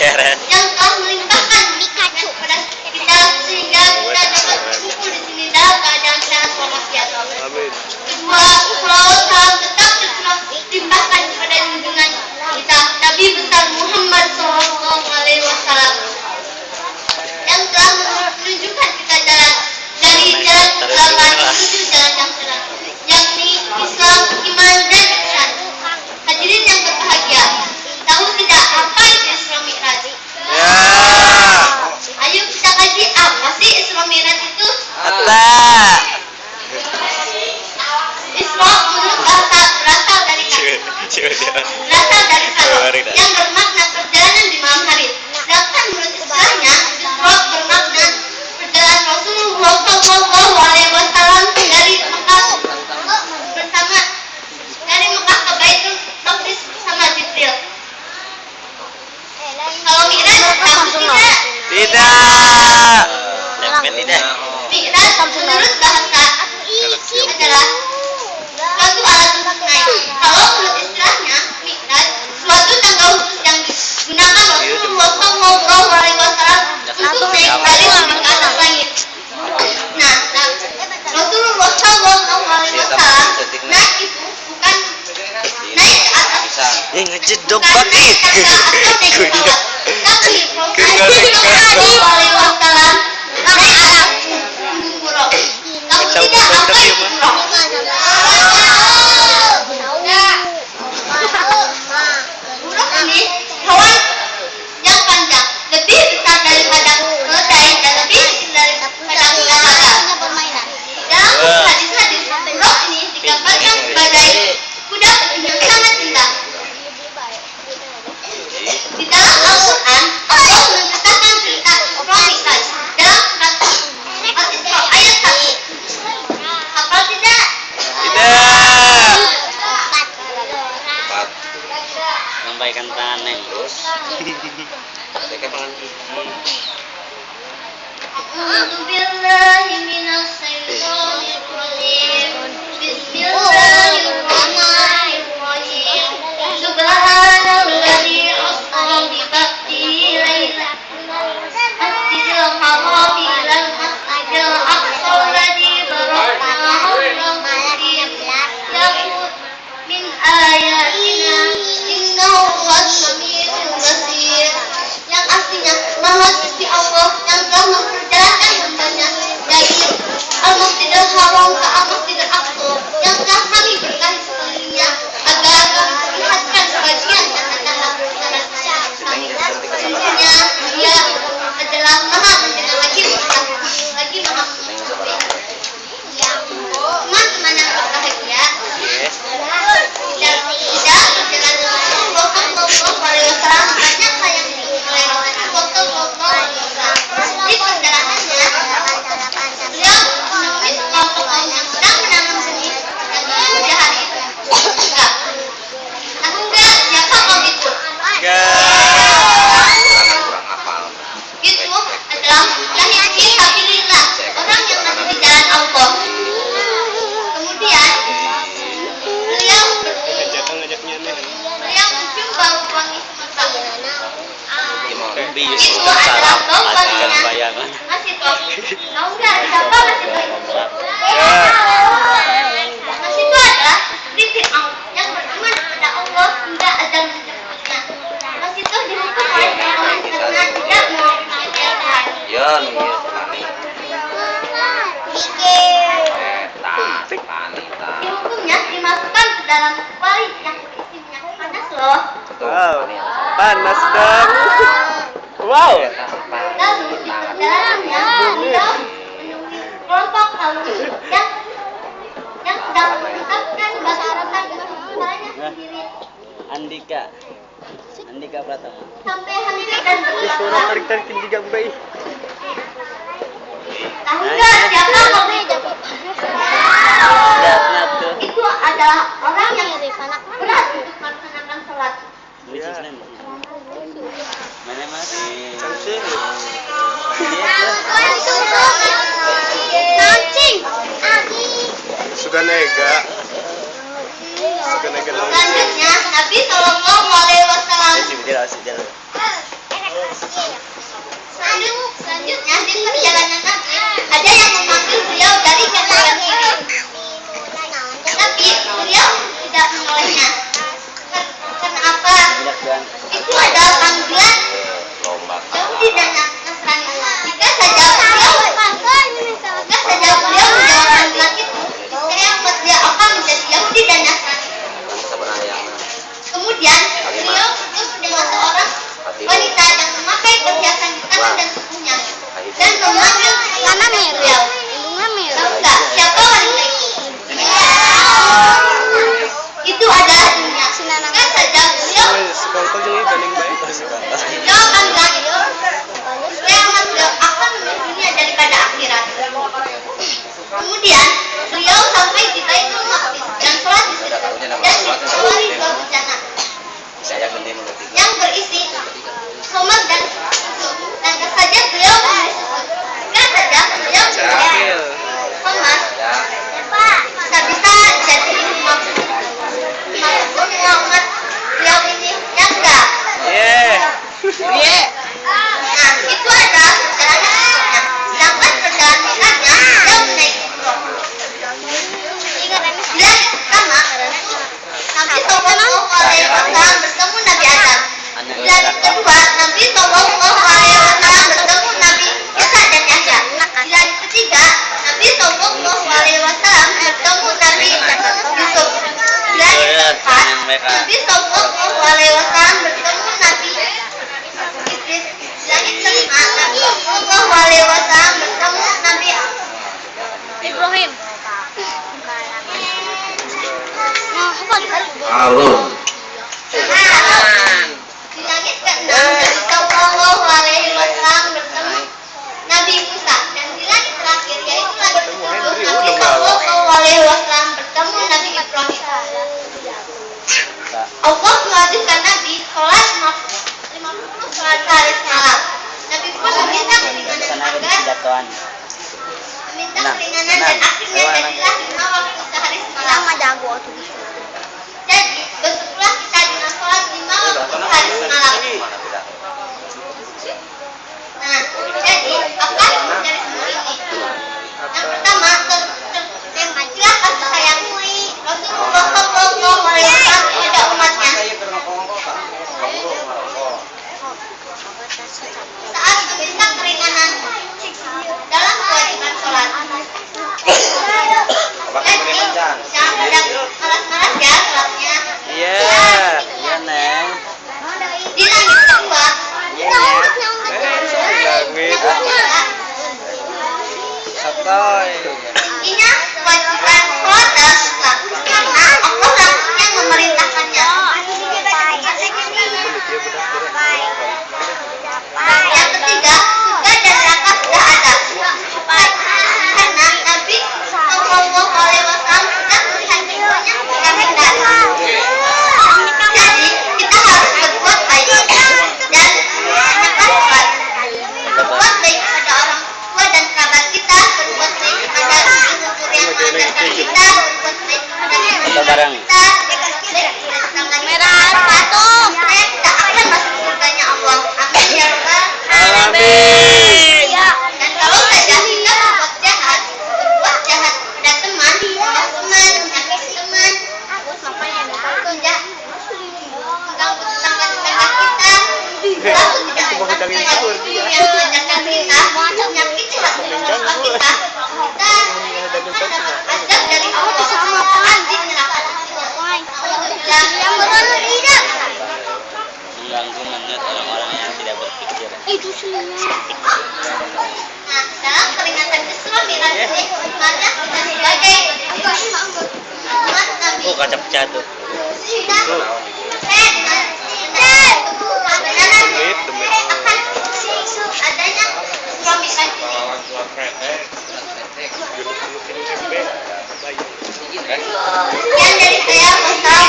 yang telah melimpahkan nikahnya kepada kita sehingga kita dapat berkumpul di sini dalam keadaan sehat walafiat. Kedua, salawat salam tetap dilimpahkan kepada junjungan kita Nabi besar Muhammad SAW yang telah menunjukkan kita jalan dari jalan kegelapan menuju jalan yang terang, yakni Islam, iman, dan ihsan. Hadirin yang berbahagia, tahu tidak apa itu Isra Mi'raj? Ayo kita kaji apa sih Isra Mi'raj itu? Isra menurut bahasa berasal dari kata yang bermakna perjalanan di malam hari. Sedangkan menurut istilahnya, Isra bermakna perjalanan Rasulullah SAW dari Mekah ke Baitul Maqdis bersama Jibril. Kalau Mi'raj tahu tidak? Tidak. Mi'raj menurut bahasa adalah suatu alat untuk naik. Kalau menurut istilahnya, Mi'raj suatu tangga khusus yang digunakan Rasulullah SAW untuk naik balik ke atas langit. Nah, Rasulullah SAW naik itu bukan naik ke atas. Ngejedok Bukan naik banget. tangga atau naik pesawat. Tapi Rasulullah SAW naik atas gunung Buro. Kamu tidak apa itu Buro? Burung ini hewan yang panjang, lebih besar daripada keledai dan lebih kecil daripada kuda. Dalam hadis-hadis, burung ini digambarkan sebagai kuda yang sangat indah. Di dalam Al-Quran, Allah menceritakan cerita Isra Mi'raj dalam surat Al-Isra ayat 1. Hafal tidak? Sampaikan tangan neng terus. A'udzu billahi minasy syaithanir rajim. Bismillahirrahmanirrahim. Subhanalladzi asra bi 'abdihi lailan masjidil haram ilal masjidil aqsa alladzi barakna hawlahu yaqul min ayatina innahu was-sami'ul basir. Yang artinya Maha Suci Allah yang telah memperjalankan hambanya dari Al-Masjidil Haram ke Al-Masjidil Aqsa yang telah kami berkahi sekelilingnya agar memperlihatkan sebagian tanda-tanda kebesaran kami. Sesungguhnya Dia adalah Maha mendengar lagi Maha mengetahui. Teman-teman yang berbahagia, tidak berjalan Rasulullah SAW banyaklah yang dinilai foto-foto di perjalanannya. Beliau menemui sekelompok kaum yang sedang menanam benih pada hari itu. Tahu nggak siapa kaum itu? Itu adalah mujahid fi sabilillah, orang yang masih di jalan Allah. Kemudian beliau mencium bau wangi semesta. Itu adalah bau wanginya Masih Top. Tahu nggak siapa Masih Top? Masih itu adalah istri Fir'aun yang beriman kepada Allah hingga ajal menjemputnya. Masih Top dihukum oleh Fir'aun karena tidak mau Tuhan. Dihukumnya dimasukkan ke dalam kuali yang berisi minyak panas loh. Wow, panas dong. Wow. Lalu di perjalanannya beliau menemui kelompok kaum yang sedang menetapkan batasan usahanya sendiri. Andika Pratama. Sampai hancur dan berlapar. tarik-tarikin juga baik. Tahu nggak siapa kaum itu? Itu adalah orang yang berat untuk melaksanakan sholat. Mana mas? Suka nega. Selanjutnya Nabi SAW Selanjutnya di perjalanan Nabi ada yang memanggil beliau dari kanan kiri. Tapi beliau tidak menolehnya. Karena apa? Itu adalah panggilan Yahudi dan Nasrani. Jika saja beliau menjawab panggilan itu, niscaya dia akan menjadi Yahudi dan Nasrani. Kemudian beliau bertemu dengan seorang wanita yang memakai perhiasan di tangan dan kukunya dan memanggil beliau. Tahu nggak siapa wanita itu? Itu adalah dunia. Kan saja beliau akan berakhir. Beliau akan memilih dunia daripada akhirat. Kemudian beliau sampai di Baitul Maqdis dan sholat di situ dan ditawari dua bejana yang berisi khamar dan susu. Dan saja beliau memilih susu. Kan saja beliau memilih khamar. Bisa jadi semua umat beliau ini ya enggak? Nah, itu adalah perjalanan hidupnya. Sedangkan perjalanan mi'rajnya beliau menaiki Ibrah. Dia pertama Nabi Sallallahu Alaihi Wasallam bertemu Nabi Adam. Dan kedua Nabi Sallallahu Alaihi Wasallam bertemu Nabi Isa dan Yahya. Dan ketiga Nabi Sallallahu Alaihi Wasallam bertemu Nabi Yusuf. Dan keempat Nabi Sallallahu Alaihi Wasallam bertemu Nabi Idris. Dan kelima Nabi Sallallahu Alaihi Wasallam bertemu Nabi Ibrahim. Di langit keenam Nabi Sallallahu Alaihi Wasallam bertemu Nabi Musa. Dan di langit terakhir yaitu langit ketujuh Nabi Sallallahu Alaihi Wasallam bertemu Nabi Ibrahim. Allah mewajibkan Nabi sholat 50 sholat sehari semalam. Nabi pun meminta keringanan dan akhirnya jadilah 5 waktu sehari semalam. Jadi besoklah kita dengan sholat 5 waktu sehari semalam. Nah, jadi apa dari semua ini? Yang pertama, terjemahilah kasih sayang Rasulullah Sallallahu Alaihi Wasallam kepada umatnya. Saat meminta keringanan dalam kewajiban sholat. Jadi jangan pada malas-malas ya sholatnya. Di langit kedua, intinya kewajiban sholat dalam Islam karena Allah langsung yang memerintahkannya. Yang ketiga, surga dan neraka sudah ada. Karena Nabi Sallallahu Alaihi Wasallam sudah melihat keduanya dengan benar. Jadi kita harus berbuat baik dan menyebarkan. Berbuat baik kepada orang tua dan kerabat kita, berbuat baik kepada guru yang mengajarkan kita, berbuat baik kepada teman kita, merah patung. Saya kita akan masuk surganya Allah. Amin ya Rabbal alamin. Dan kalau saja kita berbuat jahat kepada teman, menyakiti teman, mengganggu tetangga-tetangga kita, lalu tidak menyakiti yang mengajarkan kita, menyakiti hati orang tua kita azab dari Allah di neraka. Yang mengganggu menurut orang-orang yang tidak berpikir. Nah, dalam peringatan Isra Mi'raj ini, maka kita sebagai umat Nabi Kaca pecah tuh. kita akan adanya Isra Mi'raj ini. Sekian dari saya. Wassalamualaikum